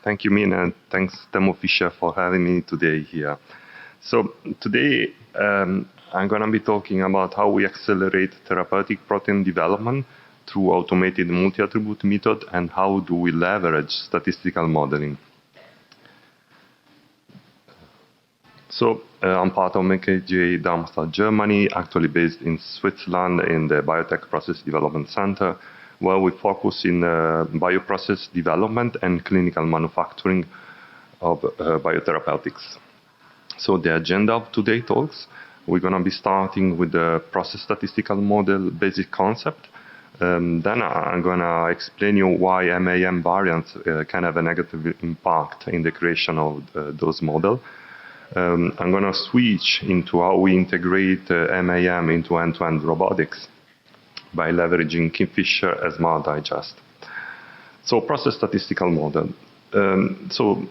Thank you, Min, and thanks, Thermo Fisher, for having me today here. So today, I'm going to be talking about how we accelerate therapeutic protein development through automated multi-attribute method and how do we leverage statistical modeling. So I'm part of Merck KGaA Darmstadt Germany, actually based in Switzerland in the Biotech Process Development Center, where we focus in bioprocess development and clinical manufacturing of biotherapeutics. So the agenda of today's talks, we're going to be starting with the process statistical model basic concept. Then I'm going to explain you why MAM variants can have a negative impact in the creation of those models. I'm going to switch into how we integrate MAM into end-to-end robotics by leveraging Kingfisher as Smart Digest. So process statistical model. So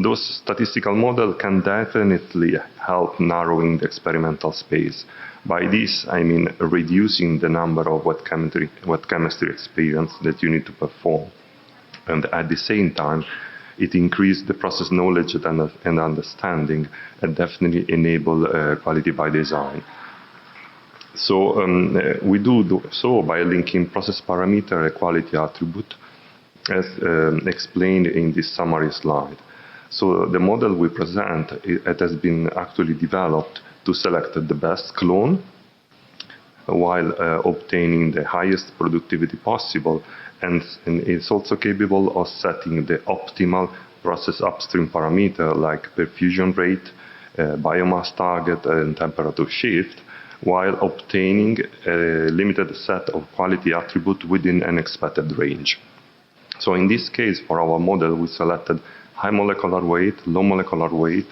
those statistical models can definitely help narrowing the experimental space. By this, I mean reducing the number of wet chemistry experiments that you need to perform. And at the same time, it increases the process knowledge and understanding and definitely enable quality by design. So we do so by linking process parameter and quality attribute as explained in this summary slide. So the model we present, it has been actually developed to select the best clone while obtaining the highest productivity possible, and it's also capable of setting the optimal process upstream parameter like perfusion rate, biomass target, and temperature shift, while obtaining a limited set of quality attributes within an expected range. So in this case, for our model, we selected high molecular weight, low molecular weight,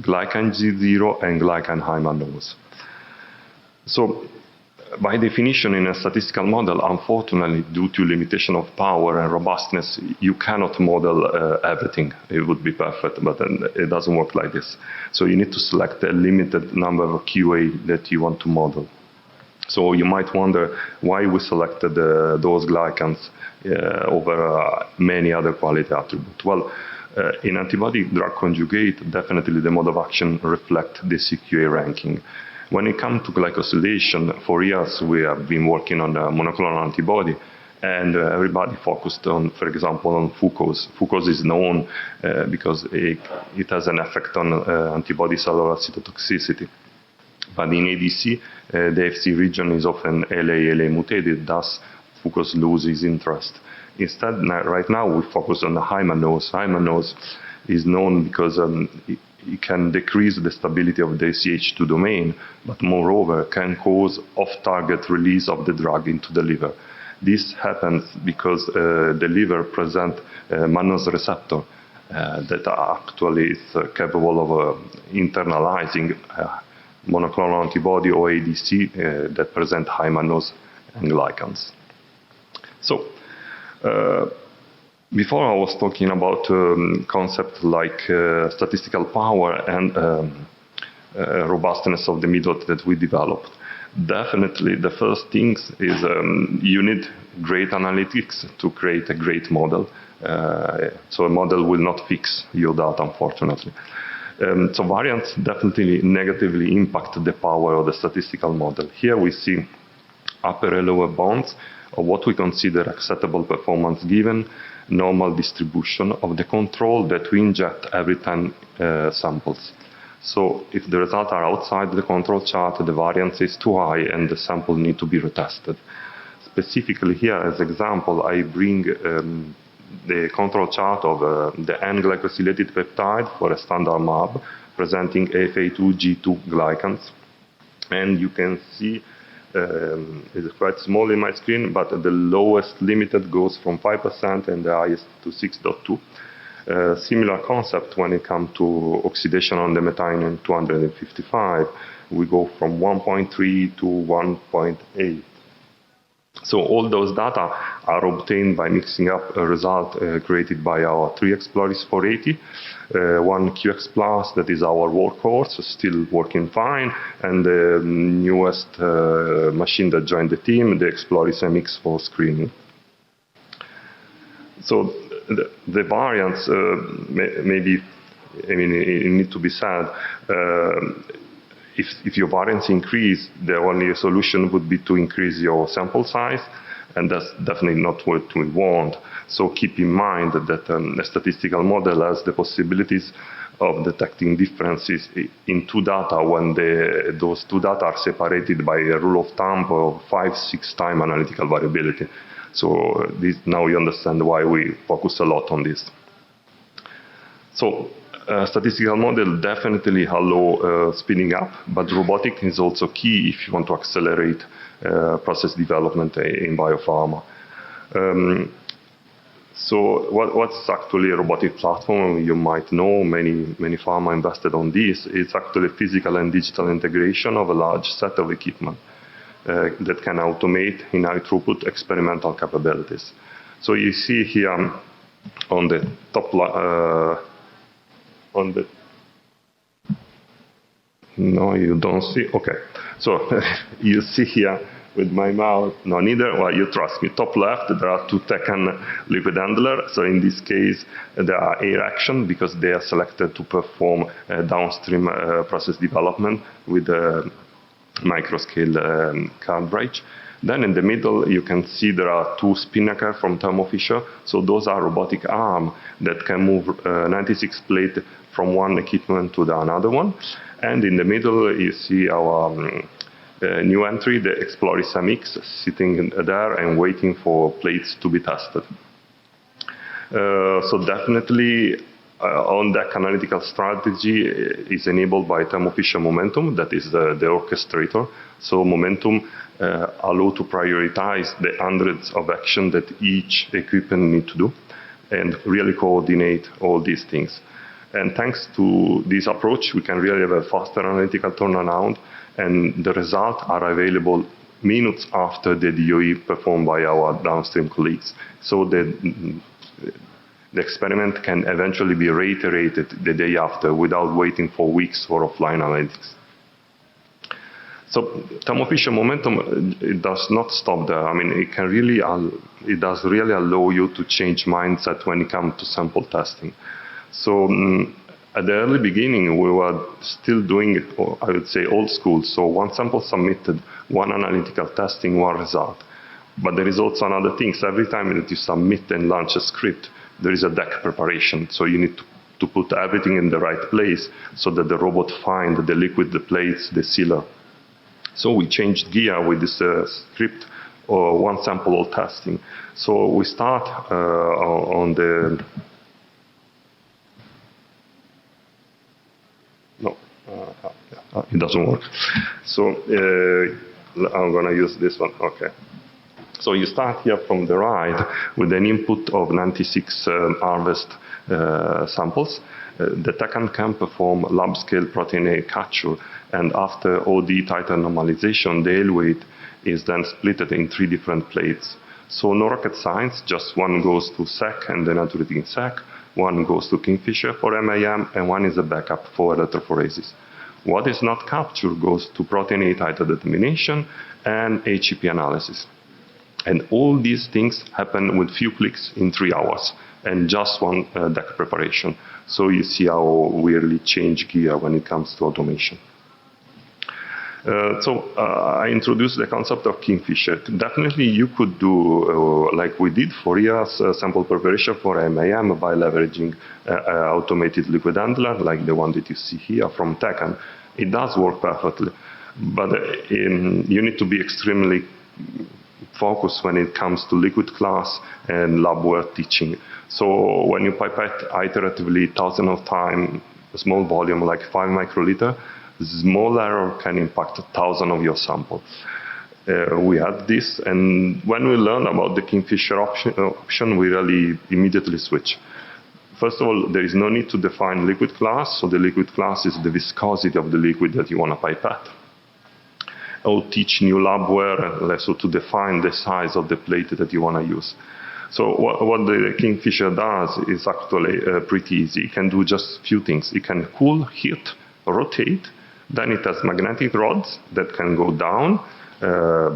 glycan G0, and glycan high mannose. So by definition, in a statistical model, unfortunately, due to limitation of power and robustness, you cannot model everything. It would be perfect, but it doesn't work like this. So you need to select a limited number of QA that you want to model. So you might wonder why we selected those glycans over many other quality attributes. Well, in antibody-drug conjugate, definitely the mode of action reflects the CQA ranking. When it comes to glycosylation, for years we have been working on the monoclonal antibody, and everybody focused on, for example, on fucose. Fucose is known because it has an effect on antibody cellular cytotoxicity. But in ADC, the FC region is often LA mutated, thus fucose loses interest. Instead, right now we focus on the high mannose. High mannose is known because it can decrease the stability of the CH2 domain, but moreover can cause off-target release of the drug into the liver. This happens because the liver presents mannose receptor that actually is capable of internalizing monoclonal antibody or ADC that present high mannose and glycans. So, before I was talking about concepts like statistical power and robustness of the method that we developed. Definitely the first thing is you need great analytics to create a great model. So a model will not fix your data, unfortunately. So variants definitely negatively impact the power of the statistical model. Here we see upper and lower bounds of what we consider acceptable performance given normal distribution of the control that we inject every 10 samples. So if the results are outside the control chart, the variance is too high and the sample need to be retested. Specifically here, as example, I bring the control chart of the N-glycosylated peptide for a standard mAb presenting AFA2G2 glycans. And you can see it's quite small in my screen, but the lowest limited goes from 5% and the highest to 6.2. Similar concept when it comes to oxidation on the methionine 255. We go from 1.3 to 1.8. So all those data are obtained by mixing up a result created by our 3X 480, one QX Plus that is our workhorse, still working fine, and the newest machine that joined the team, the Exploris MX for screening. So the variance, maybe, I mean, it needs to be said, if your variance increase, the only solution would be to increase your sample size, and that's definitely not what we want. So keep in mind that a statistical model has the possibilities of detecting differences in two data when those two data are separated by a rule of thumb of 5-6 time analytical variability. So now you understand why we focus a lot on this. So statistical model definitely allow speeding up, but robotic is also key if you want to accelerate process development in biopharma. So what's actually a robotic platform? You might know many pharma invested on this. It's actually physical and digital integration of a large set of equipment that can automate in high throughput experimental capabilities. So you see here on the top no, you don't see. Okay, so you see here with my mouth, no, neither. Well, you trust me. Top left, there are two Tecan liquid handlers. So in this case, they are air action because they are selected to perform downstream process development with microscale cartridge. Then in the middle, you can see there are two spinnaker from Thermo Fisher. So those are robotic arms that can move 96 plates from one equipment to another one. And in the middle, you see our new entry, the Exploris MX, sitting there and waiting for plates to be tested. So definitely, on-deck analytical strategy is enabled by Thermo Fisher Momentum, that is the orchestrator. So Momentum allow to prioritize the hundreds of actions that each equipment need to do and really coordinate all these things. And thanks to this approach, we can really have a faster analytical turnaround, and the results are available minutes after the DOE performed by our downstream colleagues. So the experiment can eventually be reiterated the day after without waiting for weeks for offline analytics. So Thermo Fisher Momentum, it does not stop there. I mean, it does really allow you to change mindset when it comes to sample testing. So at the early beginning, we were still doing, I would say, old school. So one sample submitted, one analytical testing, one result. But there is also another thing. So every time that you submit and launch a script, there is a deck preparation. So you need to put everything in the right place so that the robot finds the liquid, the plates, the sealer. So we changed gear with this script, one sample all testing. So we start on the... No, it doesn't work. So I'm going to use this one. Okay. So you start here from the right with an input of 96 harvest samples. The Tecan can perform lab-scale protein A culture, and after OD titer normalization, the ale weight is then split in 3 different plates. So no rocket science, just one goes to SEC and denaturating SEC, one goes to Kingfisher for MAM, and one is a backup for electrophoresis. What is not captured goes to protein A titer determination and HEP analysis. And all these things happen with few clicks in 3 hours and just one deck preparation. So you see how we really change gear when it comes to automation. I introduced the concept of Kingfisher. Definitely you could do, like we did for years, sample preparation for MAM by leveraging automated liquid handler, like the one that you see here from Tecan. It does work perfectly, but you need to be extremely focused when it comes to liquid class and labware teaching. So when you pipette iteratively thousands of times, a small volume like 5 microliter, small error can impact 1,000 of your sample. We had this, and when we learned about the Kingfisher option, we really immediately switched. First of all, there is no need to define liquid class, so the liquid class is the viscosity of the liquid that you want to pipette. Or teach new labware, so to define the size of the plate that you want to use. So what the Kingfisher does is actually pretty easy. It can do just a few things. It can cool, heat, rotate. Then it has magnetic rods that can go down,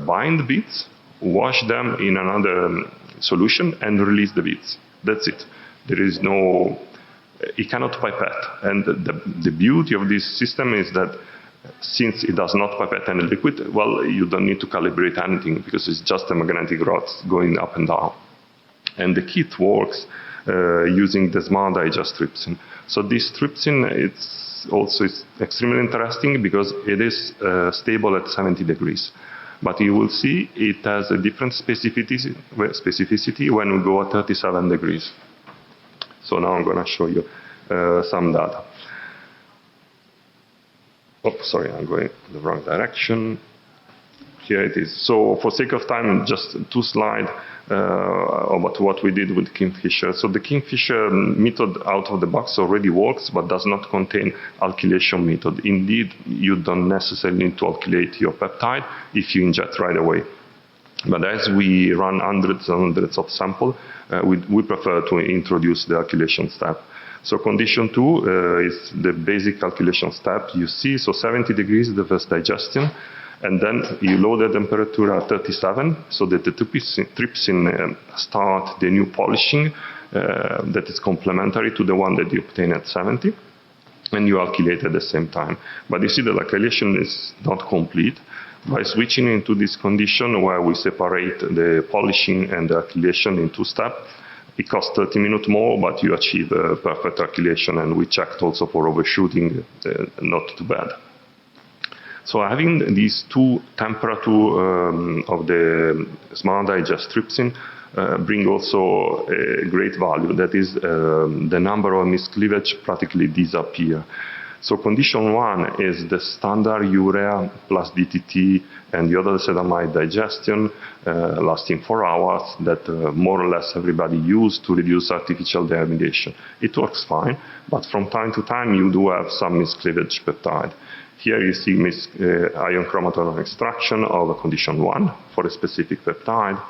bind beads, wash them in another solution, and release the beads. That's it. there is no, it cannot pipette. And the beauty of this system is that since it does not pipette any liquid, well, you don't need to calibrate anything because it's just a magnetic rods going up and down. And the kit works using the smart digest trypsin. So this trypsin, it's also extremely interesting because it is stable at 70 degrees. But you will see it has a different specificity when we go at 37 degrees. So now I'm going to show you some data. Oh, sorry, I'm going in the wrong direction. Here it is. So for sake of time, just 2 slides about what we did with Kingfisher. So the Kingfisher method out of the box already works, but does not contain alkylation method. Indeed, you don't necessarily need to alkylate your peptide if you inject right away. But as we run hundreds and hundreds of samples, we prefer to introduce the alkylation step. So condition 2 is the basic calculation step. You see, so 70 degrees is the first digestion, and then you lower the temperature at 37, so that the trypsin start the new polishing that is complementary to the one that you obtain at 70, and you alkylate at the same time. But you see the alkylation is not complete. By switching into this condition where we separate the polishing and the alkylation in 2 steps, it costs 30 minutes more, but you achieve perfect alkylation, and we checked also for overshooting, not too bad. So having these 2 temperatures of the smart digest trypsin bring also a great value. That is, the number of miscleavage practically disappear. So condition 1 is the standard urea plus DTT and the other acetamide digestion lasting 4 hours that more or less everybody used to reduce artificial dehydration. It works fine, but from time to time you do have some miscleavage peptide. Here you see ion chromatin extraction of condition 1 for a specific peptide,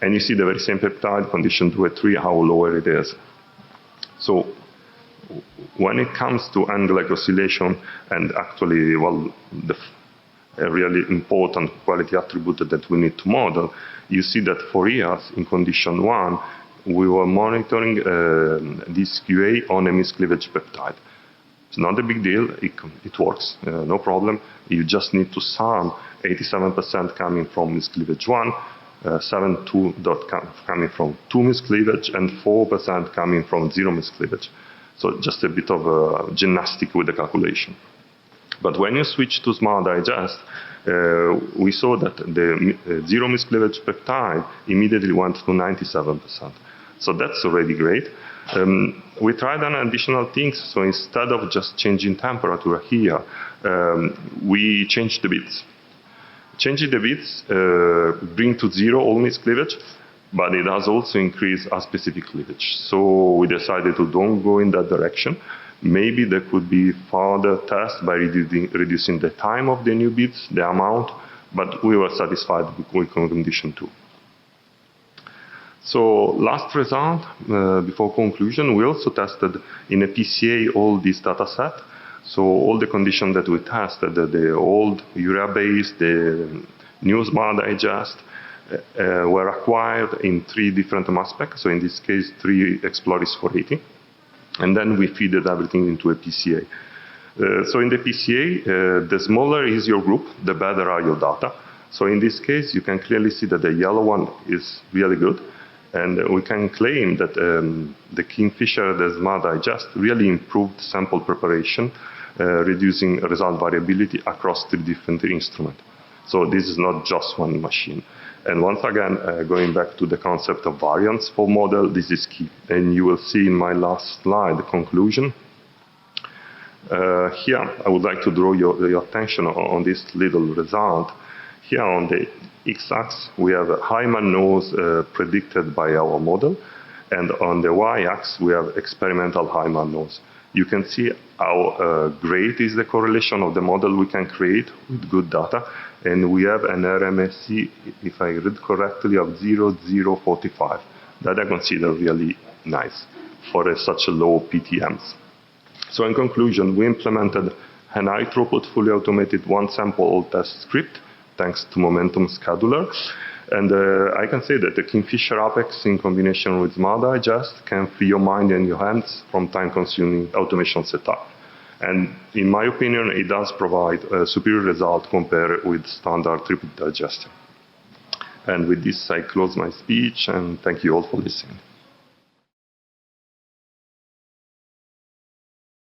and you see the very same peptide, condition 2 and 3, how lower it is. So when it comes to end glycosylation, and actually, well, a really important quality attribute that we need to model, you see that for years in condition 1, we were monitoring this QA on a miscleavage peptide. It's not a big deal, it works, no problem. You just need to sum 87% coming from miscleavage 1, 7.2 coming from 2 miscleavage, and 4% coming from 0 miscleavage. So just a bit of gymnastic with the calculation. But when you switch to Smart Digest, we saw that the 0 miscleavage peptide immediately went to 97%. So that's already great. We tried an additional things. So instead of just changing temperature here, we changed the bits. Changing the bits bring to 0 all miscleavage, but it has also increased a specific cleavage. So we decided to don't go in that direction. Maybe there could be further tests by reducing the time of the new bits, the amount, but we were satisfied with condition 2. So last result, before conclusion, we also tested in a PCA all this data set. So all the conditions that we tested, the old urea base, the new Smart Digest, were acquired in 3 different mass specs. So in this case, 3 Exploris 480. And then we feed everything into a PCA. So in the PCA, the smaller is your group, the better are your data. So in this case, you can clearly see that the yellow one is really good. And we can claim that the Kingfisher, the Smart Digest, really improved sample preparation, reducing result variability across 3 different instruments. So this is not just one machine. And once again, going back to the concept of variance for model, this is key. And you will see in my last slide the conclusion. Here, I would like to draw your attention on this little result. Here on the x-axis, we have a Hyman nose predicted by our model. And on the y-axis, we have experimental Hyman nose. You can see how great is the correlation of the model we can create with good data. And we have an RMSE, if I read correctly, of 0.045. That I consider really nice for such a low PTMs. So in conclusion, we implemented an high-throughput, fully automated one-sample all-test script, thanks to Momentum Scheduler. And I can say that the Kingfisher Apex in combination with Smart Digest can free your mind and your hands from time-consuming automation setup. And in my opinion, it does provide a superior result compared with standard throughput digestion. And with this, I close my speech, and thank you all for listening.